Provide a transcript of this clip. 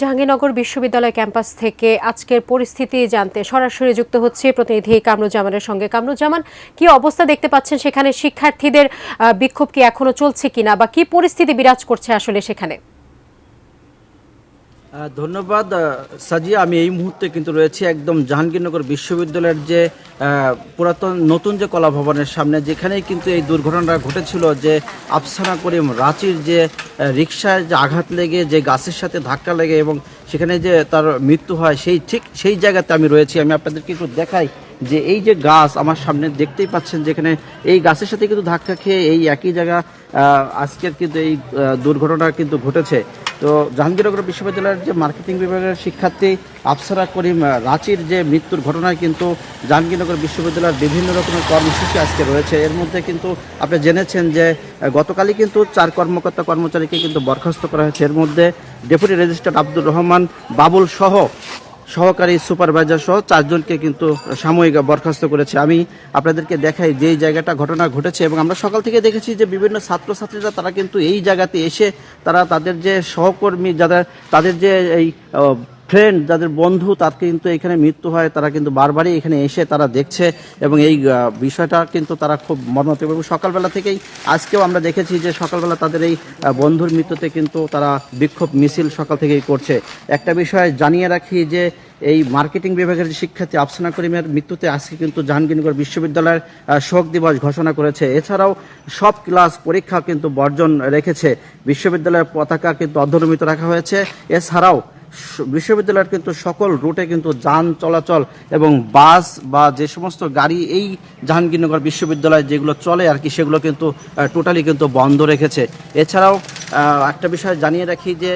জাহাঙ্গীরনগর বিশ্ববিদ্যালয় ক্যাম্পাস থেকে আজকের পরিস্থিতি জানতে সরাসরি যুক্ত হচ্ছে প্রতিনিধি কামরুজ্জামানের সঙ্গে। কামরুজ্জামান, কি অবস্থা দেখতে পাচ্ছেন সেখানে? শিক্ষার্থীদের বিক্ষোভ কি এখনো চলছে কিনা, বা কি পরিস্থিতি বিরাজ করছে আসলে সেখানে? ধন্যবাদ সাজিয়া। আমি এই মুহূর্তে কিন্তু রয়েছি একদম জাহাঙ্গীরনগর বিশ্ববিদ্যালয়ের যে পুরাতন নতুন যে কলা ভবনের সামনে, যেখানেই কিন্তু এই দুর্ঘটনাটা ঘটেছিল, যে আফসানা করিম রাঁচির যে রিকশায় যে আঘাত লেগে যে গাছের সাথে ধাক্কা লেগে এবং সেখানে যে তার মৃত্যু হয়, সেই জায়গাতে আমি রয়েছি। আমি আপনাদেরকে একটু দেখাই যে এই যে গাছ আমার সামনে দেখতেই পাচ্ছেন, যেখানে এই গাছের সাথে কিন্তু ধাক্কা খেয়ে এই একই জায়গা আজকের কিন্তু এই দুর্ঘটনা কিন্তু ঘটেছে। তো জাহাঙ্গীরনগর বিশ্ববিদ্যালয়ের যে মার্কেটিং বিভাগের শিক্ষার্থী আফসারা করিম রাঁচির যে মৃত্যুর ঘটনায় কিন্তু জাহাঙ্গীরনগর বিশ্ববিদ্যালয়ের বিভিন্ন রকমের কর্মসূচি আজকে রয়েছে। এর মধ্যে কিন্তু আপনি জেনেছেন যে গতকালই কিন্তু 4 কর্মকর্তা কর্মচারীকে কিন্তু বরখাস্ত করা হয়েছে। এর মধ্যে ডেপুটি রেজিস্ট্রার আব্দুর রহমান বাবুল সহ সহকারী সুপারভাইজার সহ 4 জনকে কিন্তু সাময়িক বরখাস্ত করেছে। আমি আপনাদেরকে দেখাই যেই জায়গাটা ঘটনা ঘটেছে, এবং আমরা সকাল থেকে দেখেছি যে বিভিন্ন ছাত্রছাত্রীরা তারা কিন্তু এই জায়গাতে এসে তারা তাদের যে সহকর্মী, তাদের যে এই ফ্রেন্ড, যাদের বন্ধু, তার কিন্তু এখানে মৃত্যু হয়, তারা কিন্তু বারবারই এখানে এসে তারা দেখছে এবং এই বিষয়টা কিন্তু তারা খুব মর্মান্তিক। এবং সকালবেলা থেকেই আজকেও আমরা দেখেছি যে সকালবেলা তাদের এই বন্ধুর মৃত্যুতে কিন্তু তারা বিক্ষোভ মিছিল সকাল থেকেই করছে। একটা বিষয় জানিয়ে রাখি যে এই মার্কেটিং বিভাগের শিক্ষার্থী আফসানা করিমের মৃত্যুতে আজকে কিন্তু জাহাঙ্গীরনগর বিশ্ববিদ্যালয়ের শোক দিবস ঘোষণা করেছে। এছাড়াও সব ক্লাস পরীক্ষা কিন্তু বর্জন রেখেছে। বিশ্ববিদ্যালয়ের পতাকা কিন্তু অর্ধনমিত রাখা হয়েছে। এছাড়াও বিশ্ববিদ্যালয়ের কিন্তু সকল রুটে কিন্তু যান চলাচল এবং বাস বা যে সমস্ত গাড়ি এই জাহাঙ্গীরনগর বিশ্ববিদ্যালয়ে যেগুলো চলে আর কি, সেগুলো কিন্তু টোটালি কিন্তু বন্ধ রেখেছে। এছাড়াও একটা বিষয় জানিয়ে রাখি যে